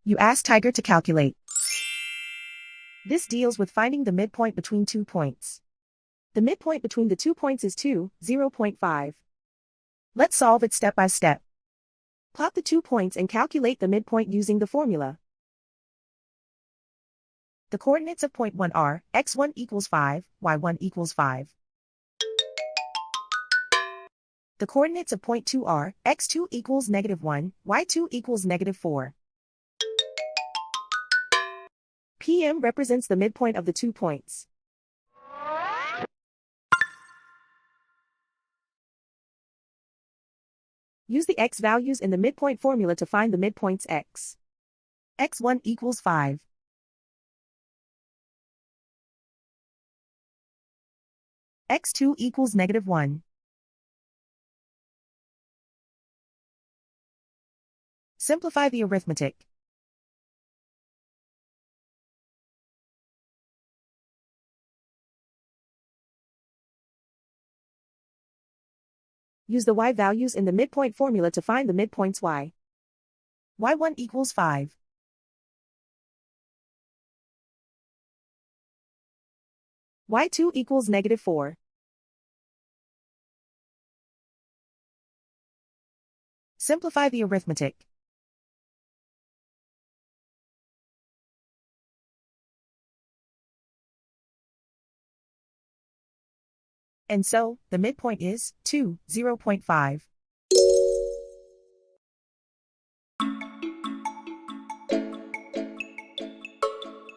You ask Tiger to calculate. This deals with finding the midpoint between 2 points. The midpoint between the 2 points is 2, 0.5. Let's solve it step by step. Plot the 2 points and calculate the midpoint using the formula. The coordinates of point 1 are x1 equals 5, y1 equals 5. The coordinates of point 2 are x2 equals -1, y2 equals -4. PM represents the midpoint of the 2 points. Use the x values in the midpoint formula to find the midpoints x. x1 equals 5. x2 equals -1. Simplify the arithmetic. Use the y values in the midpoint formula to find the midpoints y. y1 equals 5. y2 equals -4. Simplify the arithmetic. And so, the midpoint is 2, 0.5.